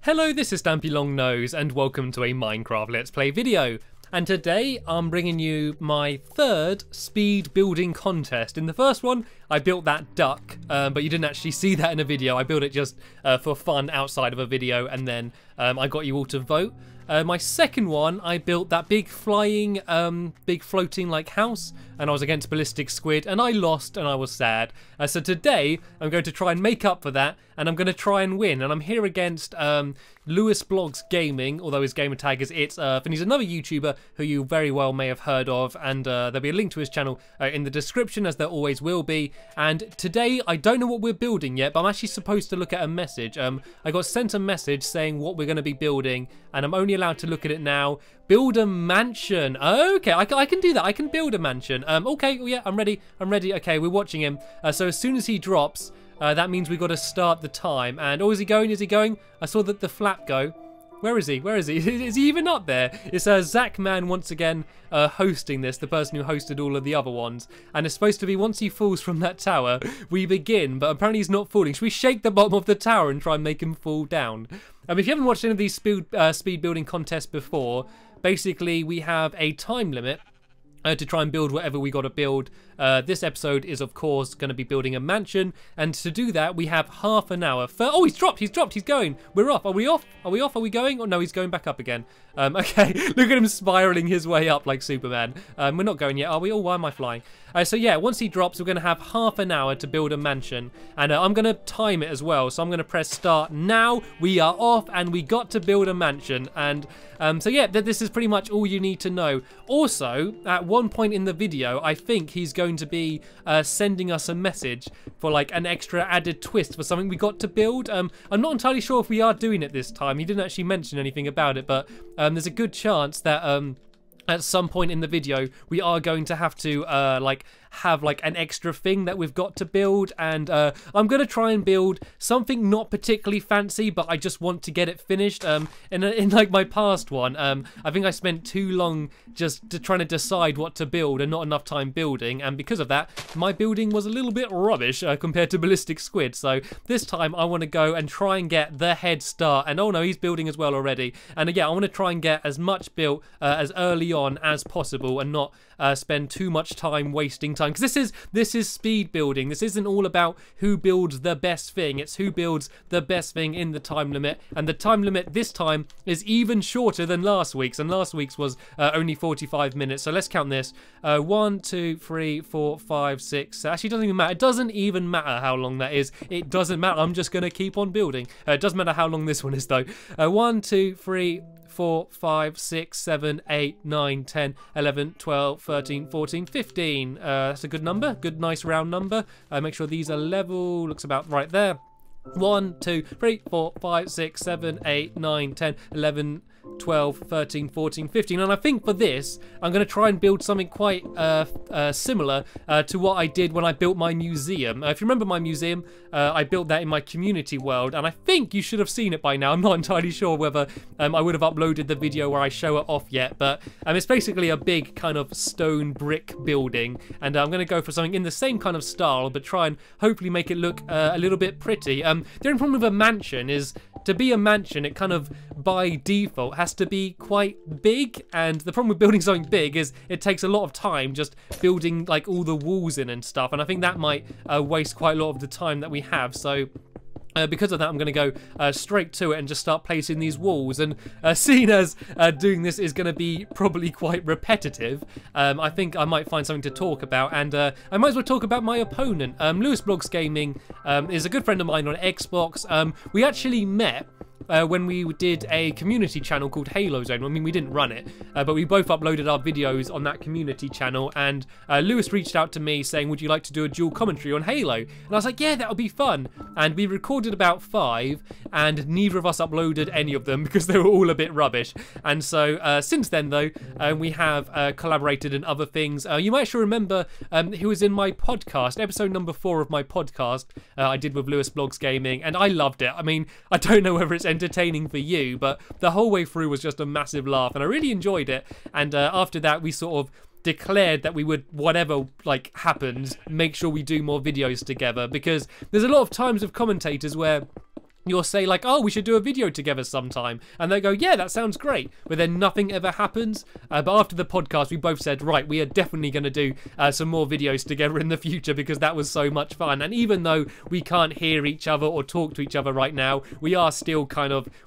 Hello, this is stampylonghead and welcome to a Minecraft Let's Play video. And today I'm bringing you my third speed building contest. In the first one, I built that duck, but you didn't actually see that in a video. I built it just for fun outside of a video, and then I got you all to vote. My second one, I built that big flying, big floating like house, and I was against ballistic squid, and I lost, and I was sad. So today, I'm going to try and make up for that, and I'm going to try and win. And I'm here against Lewis Blogs Gaming, although his gamer tag is It's Earth, and he's another YouTuber who you very well may have heard of, and there'll be a link to his channel in the description, as there always will be. And today, I don't know what we're building yet, but I'm actually supposed to look at a message. I got sent a message saying what we're going to be building, and I'm only allowed to look at it now. Build a mansion. Okay, I can do that. I can build a mansion. Okay, yeah, I'm ready. Okay, we're watching him. So as soon as he drops, that means we've got to start the time. And oh, is he going? Is he going? I saw that the flap go. Where is he? Where is he? Is he even up there? It's Zach Man once again hosting this, the person who hosted all of the other ones. And it's supposed to be once he falls from that tower, we begin. But apparently he's not falling. Should we shake the bottom of the tower and try and make him fall down? If you haven't watched any of these speed building contests before, basically we have a time limit to try and build whatever we got to build. This episode is, of course, going to be building a mansion, and to do that, we have half an hour. Oh, he's dropped, he's going. We're off. Are we off? Are we going? Oh, no, he's going back up again. Okay, look at him spiraling his way up like Superman. We're not going yet, are we? Oh, why am I flying? So yeah, once he drops, we're going to have half an hour to build a mansion, and I'm going to time it as well. So I'm going to press start now. We are off, and we got to build a mansion. And so yeah, this is pretty much all you need to know. Also, at one point in the video, I think he's going to be sending us a message for like an extra added twist for something we got to build. I'm not entirely sure if we are doing it this time. He didn't actually mention anything about it, but there's a good chance that at some point in the video we are going to have to have like an extra thing that we've got to build, and I'm gonna try and build something not particularly fancy, but I just want to get it finished. In like my past one, I think I spent too long just trying to decide what to build and not enough time building, and because of that my building was a little bit rubbish compared to ballistic squid. So this time I want to go and try and get the head start. And oh no, he's building as well already. And yeah, I want to try and get as much built as early on as possible, and not spend too much time wasting time, because this is speed building. This isn't all about who builds the best thing, it's who builds the best thing in the time limit. And the time limit this time is even shorter than last week's, and last week's was only 45 minutes. So let's count this. 1 2 3 4 5 6. Actually, it doesn't even matter. It doesn't even matter how long that is. It doesn't matter. I'm just gonna keep on building. It doesn't matter how long this one is though. 1 2 3 4 5 6 7 8 9 10 11 12 13 14 15. That's a good number, good nice round number. Make sure these are level. Looks about right there. 1 2 3 4 5 6 7 8 9 10 11 12 13 14 15. And I think for this I'm going to try and build something quite similar to what I did when I built my museum. If you remember my museum, I built that in my community world, and I think you should have seen it by now. I'm not entirely sure whether I would have uploaded the video where I show it off yet, but it's basically a big kind of stone brick building, and I'm going to go for something in the same kind of style, but try and hopefully make it look a little bit pretty. The only problem with a mansion is, to be a mansion, it kind of by default has to be quite big, and the problem with building something big is it takes a lot of time just building like all the walls in and stuff, and I think that might waste quite a lot of the time that we have. So because of that, I'm going to go straight to it and just start placing these walls. And seeing as doing this is going to be probably quite repetitive, I think I might find something to talk about. And I might as well talk about my opponent. Lewis Blogs Gaming is a good friend of mine on Xbox. We actually met when we did a community channel called Halo Zone. I mean, we didn't run it, but we both uploaded our videos on that community channel, and Lewis reached out to me saying, would you like to do a dual commentary on Halo? And I was like, yeah, that would be fun. And we recorded about 5, and neither of us uploaded any of them because they were all a bit rubbish. And so since then though, we have collaborated in other things. You might actually remember he was in my podcast, episode number 4 of my podcast I did with Lewis Blogs Gaming, and I loved it. I mean, I don't know whether it's entertaining for you, but the whole way through was just a massive laugh, and I really enjoyed it. And after that, we sort of declared that we would, whatever like happens, make sure we do more videos together, because there's a lot of times with commentators where you'll say like, oh, we should do a video together sometime. And they go, yeah, that sounds great. But then nothing ever happens. But after the podcast, we both said, right, we are definitely going to do some more videos together in the future because that was so much fun. And even though we can't hear each other or talk to each other right now, we are still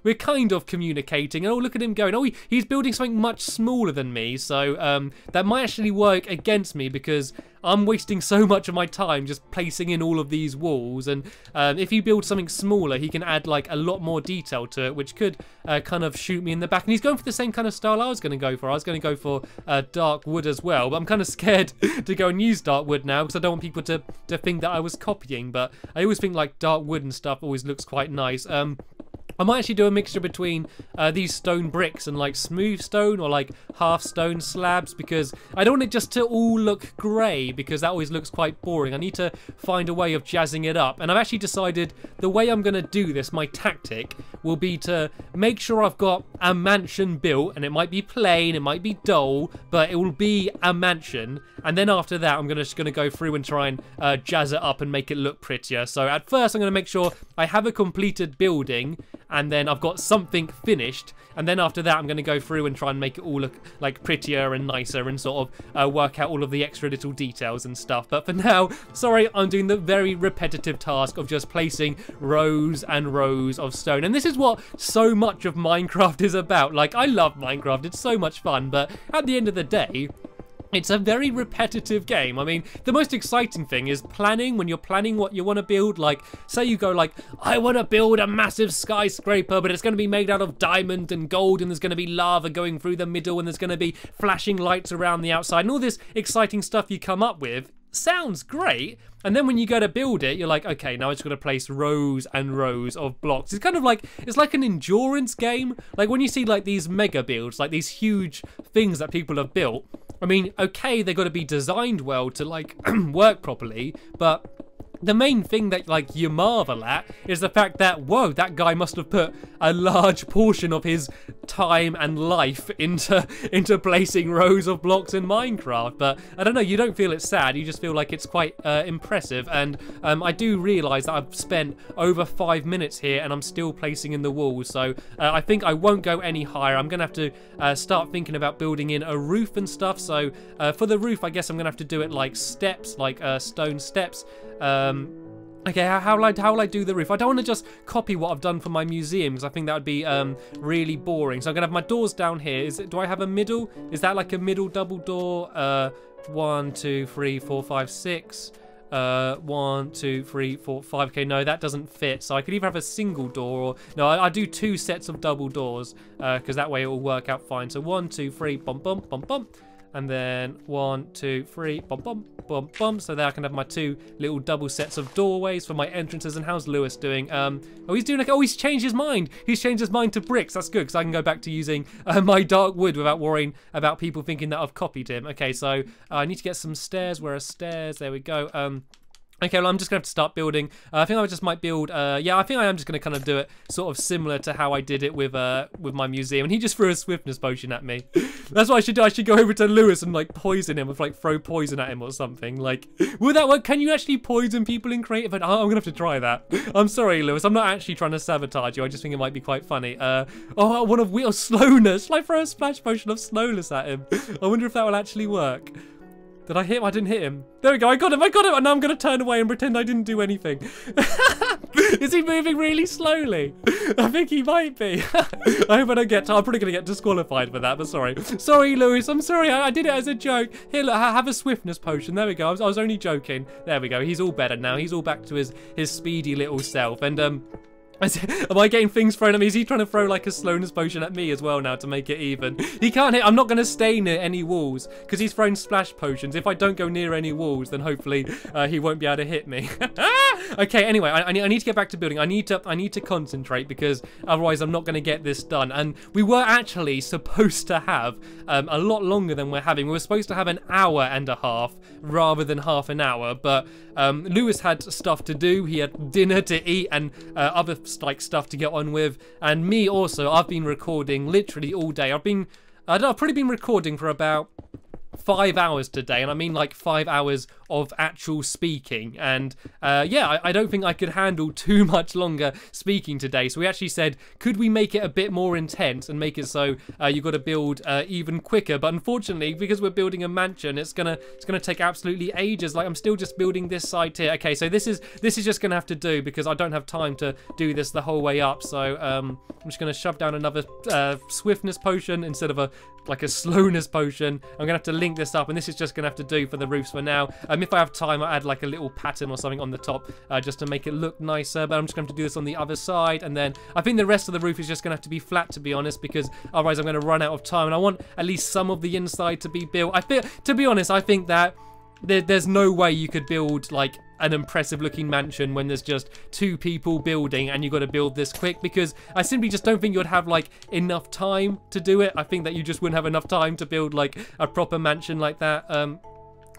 we're kind of communicating. And oh, look at him going, oh, he's building something much smaller than me. So that might actually work against me because I'm wasting so much of my time just placing in all of these walls, and if he builds something smaller, he can add like a lot more detail to it, which could kind of shoot me in the back. And he's going for the same kind of style I was going to go for. I was going to go for dark wood as well, but I'm kind of scared to go and use dark wood now because I don't want people to think that I was copying, but I always think like dark wood and stuff always looks quite nice. I might actually do a mixture between these stone bricks and like smooth stone or like half stone slabs because I don't want it just to all look grey because that always looks quite boring. I need to find a way of jazzing it up, and I've actually decided the way I'm going to do this, my tactic, will be to make sure I've got a mansion built, and it might be plain, it might be dull, but it will be a mansion, and then after that I'm just going to go through and try and jazz it up and make it look prettier. So at first I'm going to make sure I have a completed building and then I've got something finished, and then after that I'm going to go through and try and make it all look like prettier and nicer and sort of work out all of the extra little details and stuff. But for now, sorry, I'm doing the very repetitive task of just placing rows and rows of stone, and this is what so much of Minecraft is about. Like, I love Minecraft, it's so much fun, but at the end of the day, it's a very repetitive game. I mean, the most exciting thing is planning. When you're planning what you want to build, like, say you go like, I want to build a massive skyscraper, but it's going to be made out of diamond and gold, and there's going to be lava going through the middle, and there's going to be flashing lights around the outside, and all this exciting stuff you come up with sounds great. And then when you go to build it, you're like, okay, now I just got to place rows and rows of blocks. It's kind of like, it's like an endurance game. Like when you see like these mega builds, like these huge things that people have built, I mean, okay, they've got to be designed well to like work properly, but the main thing that like you marvel at is the fact that, whoa, that guy must have put a large portion of his time and life into placing rows of blocks in Minecraft. But I don't know, you don't feel it's sad, you just feel like it's quite impressive. And I do realise that I've spent over 5 minutes here and I'm still placing in the walls, so I think I won't go any higher. I'm gonna have to start thinking about building in a roof and stuff. So for the roof, I guess I'm gonna have to do it like steps, like stone steps. Okay, how will I do the roof? I don't want to just copy what I've done for my museum because I think that would be really boring. So I'm gonna have my doors down here. Do I have a middle? Is that like a middle double door? 1, 2, 3, 4, 5, 6. 1, 2, 3, 4, 5. Okay, no, that doesn't fit. So I could either have a single door or no, I do 2 sets of double doors because that way it will work out fine. So 1, 2, 3, bum bum bum bum. And then 1, 2, 3, bum bum bum bum. So there I can have my 2 little double sets of doorways for my entrances. And how's Lewis doing? Oh, he's doing like, oh, he's changed his mind. He's changed his mind to bricks. That's good because I can go back to using my dark wood without worrying about people thinking that I've copied him. Okay, so I need to get some stairs. Where are stairs? There we go. Okay, well, I'm just going to have to start building. I think I just might build, yeah, I think I am just going to kind of do it sort of similar to how I did it with my museum. And he just threw a swiftness potion at me. That's what I should do. I should go over to Lewis and, like, poison him, or, like, throw poison at him or something. Like, will that work? Can you actually poison people in creative? I'm going to have to try that. I'm sorry, Lewis. I'm not actually trying to sabotage you. I just think it might be quite funny. Oh, one of slowness. Shall I throw a splash potion of slowness at him? I wonder if that will actually work. Did I hit him? I didn't hit him. There we go. I got him. And now I'm going to turn away and pretend I didn't do anything. Is he moving really slowly? I think he might be. I hope I don't get... I'm probably going to get disqualified for that, but sorry. Sorry, Lewis. I'm sorry. I did it as a joke. Here, look, have a swiftness potion. There we go. I was only joking. There we go. He's all better now. He's all back to his speedy little self. And, am I getting things thrown at me? Is he trying to throw like a slowness potion at me as well now to make it even? He can't hit. I'm not going to stay near any walls because he's thrown splash potions. If I don't go near any walls, then hopefully he won't be able to hit me. Okay, anyway, I need to get back to building. I need to concentrate because otherwise I'm not going to get this done. And we were actually supposed to have a lot longer than we're having. We were supposed to have an hour and a half rather than half an hour, but Lewis had stuff to do. He had dinner to eat and other like stuff to get on with, and me also. I've been recording literally all day. I've probably been recording for about 5 hours today, and I mean like 5 hours of actual speaking. And yeah, I don't think I could handle too much longer speaking today. So we actually said, could we make it a bit more intense and make it so you've got to build even quicker? But unfortunately, because we're building a mansion, it's gonna take absolutely ages. Like, I'm still just building this side here. Okay, so this is just gonna have to do, because I don't have time to do this the whole way up. So I'm just gonna shove down another swiftness potion instead of a slowness potion. I'm gonna have to link this up, and this is just gonna have to do for the roofs for now. If I have time, I'll add like a little pattern or something on the top just to make it look nicer, but I'm just going to do this on the other side. And then I think the rest of the roof is just going to have to be flat, to be honest, because otherwise I'm going to run out of time, and I want at least some of the inside to be built. To be honest, I think that there's no way you could build like an impressive looking mansion when there's just 2 people building and you've got to build this quick, because I simply just don't think you'd have like enough time to do it. I think that you just wouldn't have enough time to build like a proper mansion like that.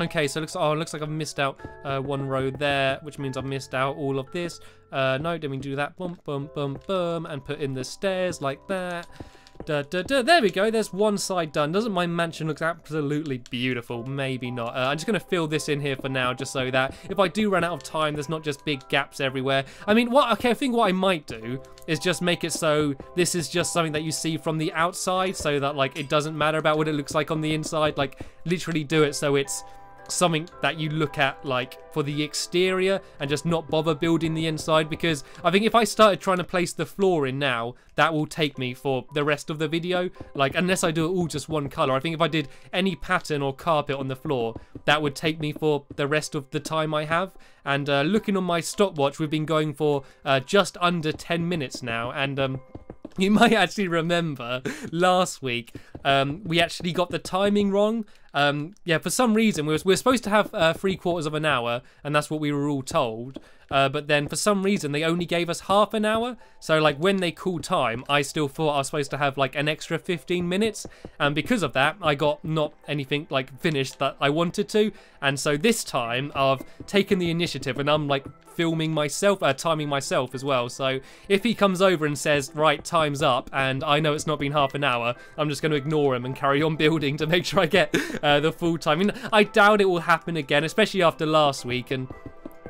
Okay, so it looks like I've missed out one row there, which means I've missed out all of this. No, didn't mean to do that. Boom, boom, boom, boom, and put in the stairs like that. Da, da, da. There we go, there's one side done. Doesn't my mansion look absolutely beautiful? Maybe not. I'm just going to fill this in here for now, just so that if I do run out of time, there's not just big gaps everywhere. I mean, I think what I might do is just make it so this is just something that you see from the outside, so that like it doesn't matter about what it looks like on the inside. Like, literally do it so it's something that you look at like for the exterior and just not bother building the inside, because I think if I started trying to place the floor in now, that will take me for the rest of the video. Like, unless I do it all just one color, I think if I did any pattern or carpet on the floor, that would take me for the rest of the time I have. And looking on my stopwatch, we've been going for just under 10 minutes now, and you might actually remember last week we actually got the timing wrong. Yeah, for some reason we're supposed to have 3/4 of an hour, and that's what we were all told. But then for some reason they only gave us half an hour. So like when they called time, I still thought I was supposed to have like an extra 15 minutes. And because of that, I got not anything like finished that I wanted to. And so this time I've taken the initiative, and I'm like filming myself, timing myself as well. So if he comes over and says, right, time's up, and I know it's not been half an hour, I'm just going to ignore him and carry on building to make sure I get the full time. I mean, I doubt it will happen again, especially after last week and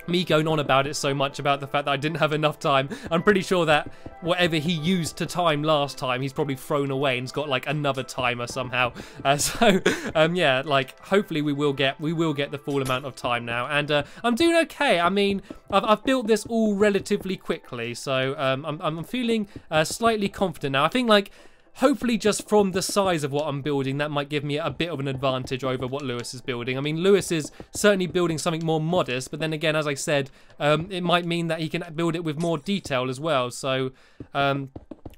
me going on about it so much about the fact that I didn't have enough time. I'm pretty sure that whatever he used to time last time, he's probably thrown away and's got like another timer somehow. Yeah, like hopefully we will get the full amount of time now, and I'm doing okay. I mean, I've built this all relatively quickly, so I'm feeling slightly confident now. I think like, hopefully just from the size of what I'm building, that might give me a bit of an advantage over what Lewis is building. I mean, Lewis is certainly building something more modest, but then again, as I said, it might mean that he can build it with more detail as well. So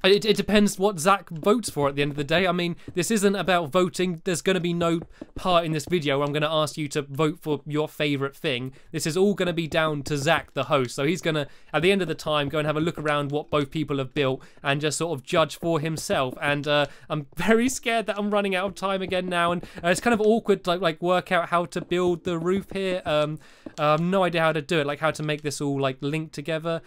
it depends what Zach votes for at the end of the day. I mean, this isn't about voting. There's going to be no part in this video where I'm going to ask you to vote for your favourite thing. This is all going to be down to Zach, the host. So he's going to, at the end of the time, go and have a look around what both people have built and just sort of judge for himself. And I'm very scared that I'm running out of time again now. And it's kind of awkward to like work out how to build the roof here. I have no idea how to do it, like how to make this all like linked together.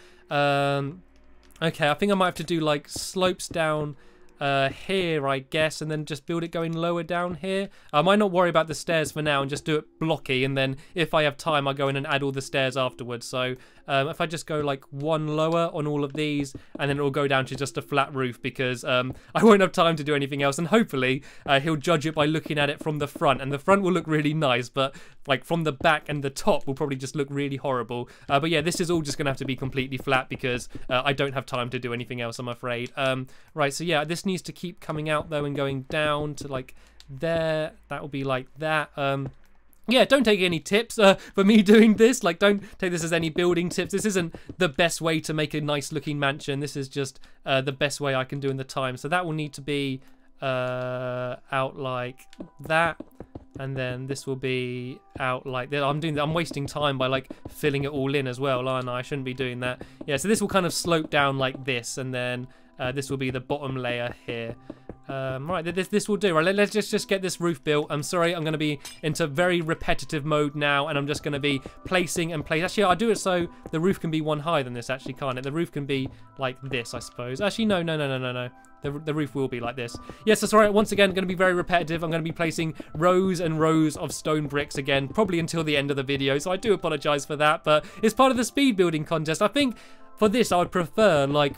Okay, I think I might have to do like slopes down here, I guess, and then just build it going lower down here. I might not worry about the stairs for now and just do it blocky, and then if I have time, I'll go in and add all the stairs afterwards. So if I just go like one lower on all of these, and then it'll go down to just a flat roof, because I won't have time to do anything else, and hopefully he'll judge it by looking at it from the front, and the front will look really nice, but like from the back and the top will probably just look really horrible. But yeah, this is all just gonna have to be completely flat, because I don't have time to do anything else, I'm afraid. Right, so yeah, this needs to keep coming out though and going down to like there. That will be like that. Yeah, don't take any tips for me doing this. Like, don't take this as any building tips. This isn't the best way to make a nice looking mansion. This is just the best way I can do in the time. So that will need to be out like that, and then this will be out like that. I'm wasting time by like filling it all in as well, aren't I? I shouldn't be doing that. Yeah, so this will kind of slope down like this, and then this will be the bottom layer here. Right, this will do. Right, let's just get this roof built. I'm sorry, I'm going to be into very repetitive mode now, and I'm just going to be placing and place. Actually, I'll do it so the roof can be one higher than this, actually, can't it? The roof can be like this, I suppose. Actually, no. The roof will be like this. Yes, that's right. Once again, going to be very repetitive. I'm going to be placing rows and rows of stone bricks again, probably until the end of the video, so I do apologise for that, but it's part of the speed building contest. I think for this, I would prefer, like,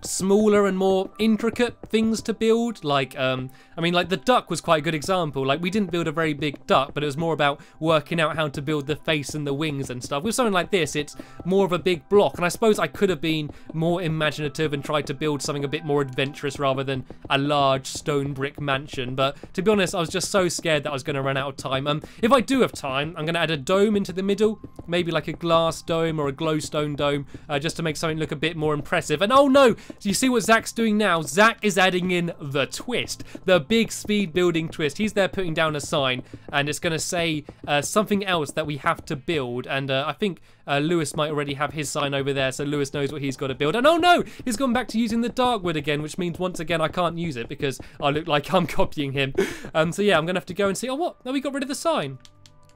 smaller and more intricate things to build. Like I mean, like the duck was quite a good example. Like, we didn't build a very big duck, but it was more about working out how to build the face and the wings and stuff. With something like this, it's more of a big block, and I suppose I could have been more imaginative and tried to build something a bit more adventurous rather than a large stone brick mansion. But to be honest, I was just so scared that I was going to run out of time. If I do have time, I'm going to add a dome into the middle, maybe like a glass dome or a glowstone dome, just to make something look a bit more impressive. And oh no, so you see what Zach's doing now? Zach is adding in the twist, the big speed building twist. He's there putting down a sign, and it's going to say something else that we have to build. And I think Lewis might already have his sign over there, so Lewis knows what he's got to build. And oh no, he's gone back to using the dark wood again, which means once again I can't use it because I look like I'm copying him. So yeah, I'm going to have to go and see. Oh, what? No, we got rid of the sign.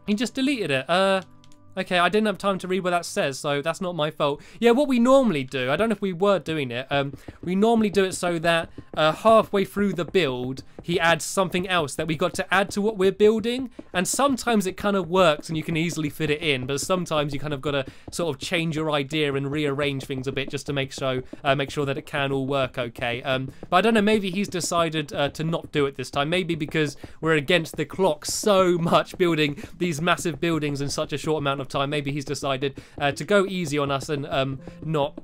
He just deleted it. Okay, I didn't have time to read what that says, so that's not my fault. Yeah, what we normally do, I don't know if we were doing it, we normally do it so that halfway through the build, he adds something else that we got to add to what we're building, and sometimes it kind of works and you can easily fit it in, but sometimes you kind of got to sort of change your idea and rearrange things a bit just to make sure that it can all work okay. But I don't know, maybe he's decided to not do it this time, maybe because we're against the clock so much building these massive buildings in such a short amount of time. Maybe he's decided to go easy on us and not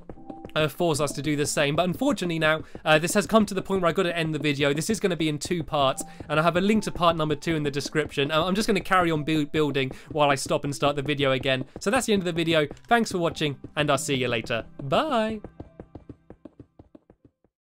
force us to do the same. But unfortunately now, this has come to the point where I've got to end the video. This is going to be in 2 parts, and I have a link to part number 2 in the description. I'm just going to carry on building while I stop and start the video again. So that's the end of the video. Thanks for watching, and I'll see you later. Bye!